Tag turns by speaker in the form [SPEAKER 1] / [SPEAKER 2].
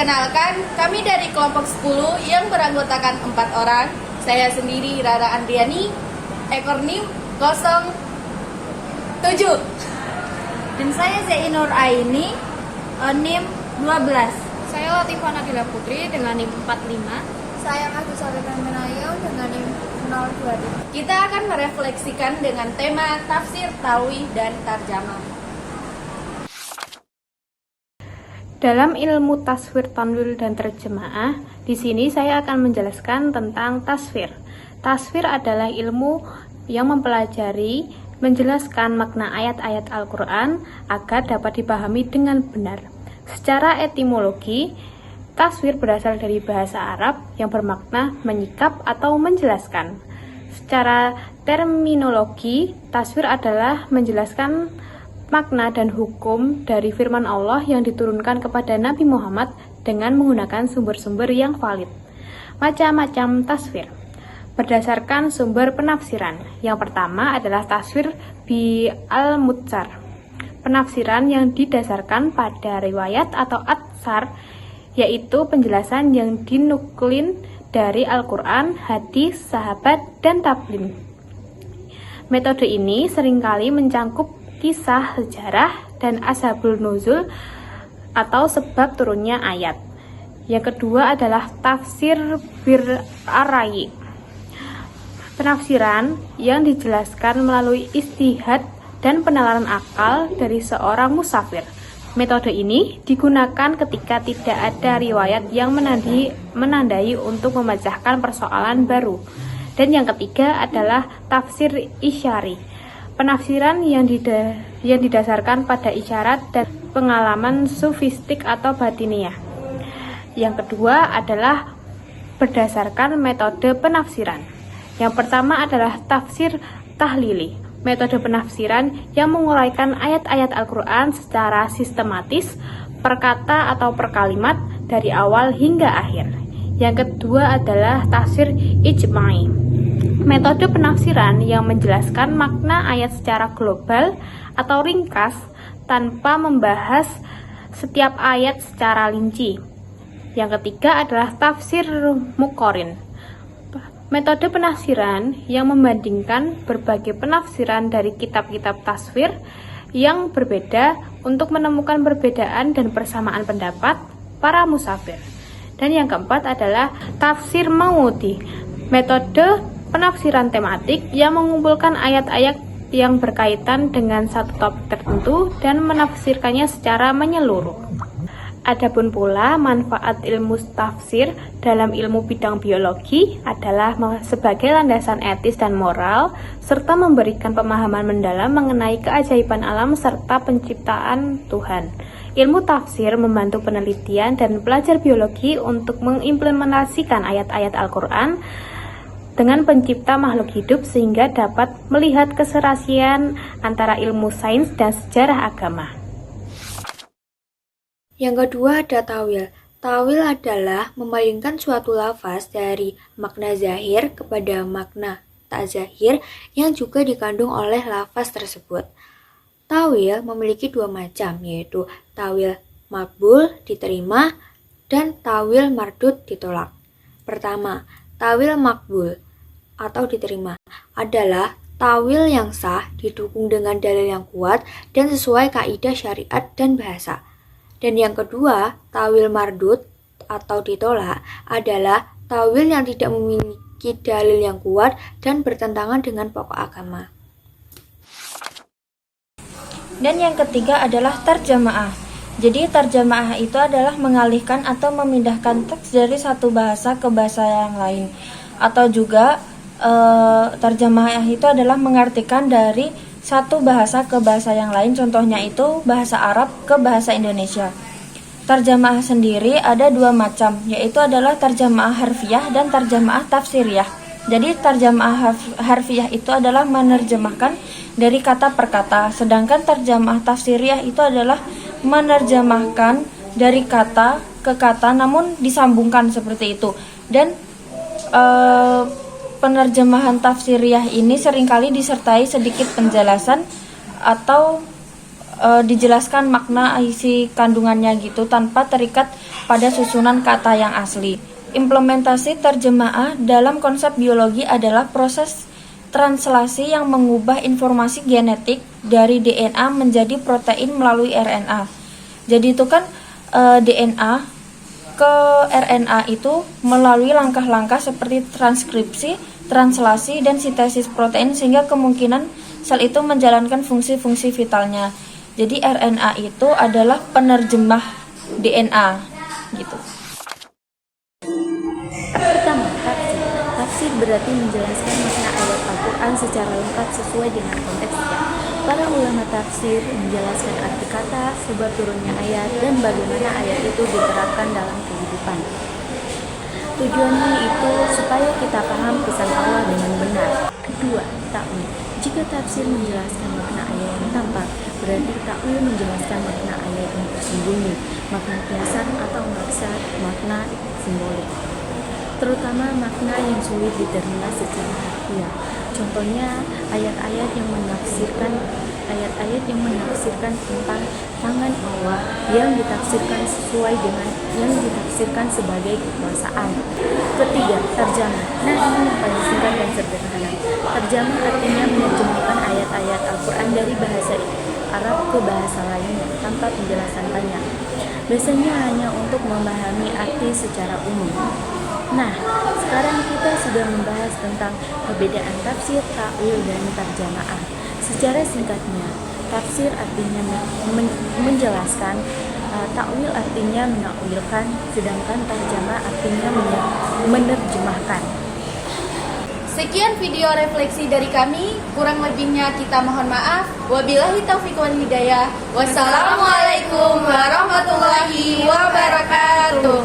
[SPEAKER 1] Perkenalkan, kami dari kelompok 10 yang beranggotakan 4 orang. Saya sendiri Rara Andriani, ekor NIM 07.
[SPEAKER 2] Dan saya Zainur Aini, NIM 12.
[SPEAKER 3] Saya Latifah Nabila Putri dengan NIM 45.
[SPEAKER 4] Saya Agus Sarita Menayo dengan NIM 023.
[SPEAKER 1] Kita akan merefleksikan dengan tema tafsir, tauhid, dan tarjamah.
[SPEAKER 3] Dalam ilmu taswir, tanwil, dan terjemaah, di sini saya akan menjelaskan tentang taswir. Taswir adalah ilmu yang mempelajari, menjelaskan makna ayat-ayat Al-Quran agar dapat dipahami dengan benar. Secara etimologi, taswir berasal dari bahasa Arab yang bermakna menyikap atau menjelaskan. Secara terminologi, taswir adalah menjelaskan makna dan hukum dari firman Allah yang diturunkan kepada Nabi Muhammad dengan menggunakan sumber-sumber yang valid. Macam-macam taswir berdasarkan sumber penafsiran. Yang pertama adalah taswir bi al-mutsar, penafsiran yang didasarkan pada riwayat atau atsar, yaitu penjelasan yang dinuklin dari Al-Quran, hadis, sahabat, dan tabi'in. Metode ini seringkali mencangkup kisah sejarah dan asbabun nuzul atau sebab turunnya ayat. Yang kedua adalah tafsir bil ar-ra'yi, penafsiran yang dijelaskan melalui ijtihad dan penalaran akal dari seorang musafir. Metode ini digunakan ketika tidak ada riwayat yang menandai untuk memecahkan persoalan baru. Dan yang ketiga adalah tafsir isyari, penafsiran yang didasarkan pada isyarat dan pengalaman sufistik atau batiniah. Yang kedua adalah berdasarkan metode penafsiran. Yang pertama adalah tafsir tahlili, metode penafsiran yang menguraikan ayat-ayat Al-Quran secara sistematis, per kata atau per kalimat dari awal hingga akhir. Yang kedua adalah tafsir ijma'i, metode penafsiran yang menjelaskan makna ayat secara global atau ringkas tanpa membahas setiap ayat secara rinci. Yang ketiga adalah tafsir muqarrin, metode penafsiran yang membandingkan berbagai penafsiran dari kitab-kitab taswir yang berbeda untuk menemukan perbedaan dan persamaan pendapat para musafir. Dan yang keempat adalah tafsir mawdhu'i, metode penafsiran tematik yang mengumpulkan ayat-ayat yang berkaitan dengan satu topik tertentu dan menafsirkannya secara menyeluruh. Adapun pula manfaat ilmu tafsir dalam ilmu bidang biologi adalah sebagai landasan etis dan moral, serta memberikan pemahaman mendalam mengenai keajaiban alam serta penciptaan Tuhan. Ilmu tafsir membantu penelitian dan pelajar biologi untuk mengimplementasikan ayat-ayat Al-Quran dengan pencipta makhluk hidup sehingga dapat melihat keserasian antara ilmu sains dan sejarah agama.
[SPEAKER 4] Yang kedua ada tawil. Tawil adalah memalingkan suatu lafaz dari makna zahir kepada makna tak zahir yang juga dikandung oleh lafaz tersebut. Tawil memiliki dua macam, yaitu tawil makbul diterima dan tawil mardud ditolak. Pertama, tawil makbul atau diterima adalah tawil yang sah, didukung dengan dalil yang kuat dan sesuai kaidah syariat dan bahasa. Dan yang kedua, tawil mardud atau ditolak adalah tawil yang tidak memiliki dalil yang kuat dan bertentangan dengan pokok agama.
[SPEAKER 2] Dan yang ketiga adalah tarjamaah. Jadi tarjamaah itu adalah mengalihkan atau memindahkan teks dari satu bahasa ke bahasa yang lain. Atau juga tarjamaah itu adalah mengartikan dari satu bahasa ke bahasa yang lain. Contohnya itu bahasa Arab ke bahasa Indonesia. Tarjamaah sendiri ada dua macam, yaitu adalah tarjamaah harfiah dan tarjamaah tafsiriyah. Jadi tarjamaah harfiah itu adalah menerjemahkan dari kata per kata, sedangkan tarjamaah tafsiriyah itu adalah menerjemahkan dari kata ke kata namun disambungkan seperti itu. Dan penerjemahan tafsiriyah ini seringkali disertai sedikit penjelasan atau dijelaskan makna isi kandungannya gitu tanpa terikat pada susunan kata yang asli. Implementasi terjemaah dalam konsep biologi adalah proses translasi yang mengubah informasi genetik dari DNA menjadi protein melalui RNA. Jadi itu kan DNA ke RNA itu melalui langkah-langkah seperti transkripsi, translasi, dan sintesis protein sehingga kemungkinan sel itu menjalankan fungsi-fungsi vitalnya. Jadi RNA itu adalah penerjemah DNA gitu.
[SPEAKER 5] Pertama, tafsir. Tafsir berarti menjelaskan makna ayat Al-Quran secara lengkap sesuai dengan konteksnya. Para ulama tafsir menjelaskan arti kata, sebab turunnya ayat, dan bagaimana ayat itu diterapkan dalam kehidupan. Tujuannya itu supaya kita paham pesan Allah dengan benar. Kedua, takwil. Jika tafsir menjelaskan makna ayat yang tampak, berarti takwil menjelaskan makna ayat yang tersembunyi, makna kiasan atau makna simbolik, terutama makna yang sulit diterima secara harfiah. Contohnya ayat-ayat yang menafsirkan tentang tangan Allah yang ditafsirkan sesuai dengan yang ditafsirkan sebagai kekuasaan. Ketiga, terjemah. Nah, ini yang paling singkat dan sederhana. Terjemah artinya menerjemahkan ayat-ayat Al-Quran dari bahasa Arab ke bahasa lainnya tanpa penjelasan banyak. Biasanya hanya untuk memahami arti secara umum. Nah, sekarang kita sudah membahas tentang perbedaan tafsir, takwil, dan terjemaah. Secara singkatnya, tafsir artinya menjelaskan, takwil artinya menakwilkan, sedangkan terjemah artinya menerjemahkan.
[SPEAKER 1] Sekian video refleksi dari kami, kurang lebihnya kita mohon maaf. Wabillahi taufiq wal hidayah. Wassalamualaikum warahmatullahi wabarakatuh.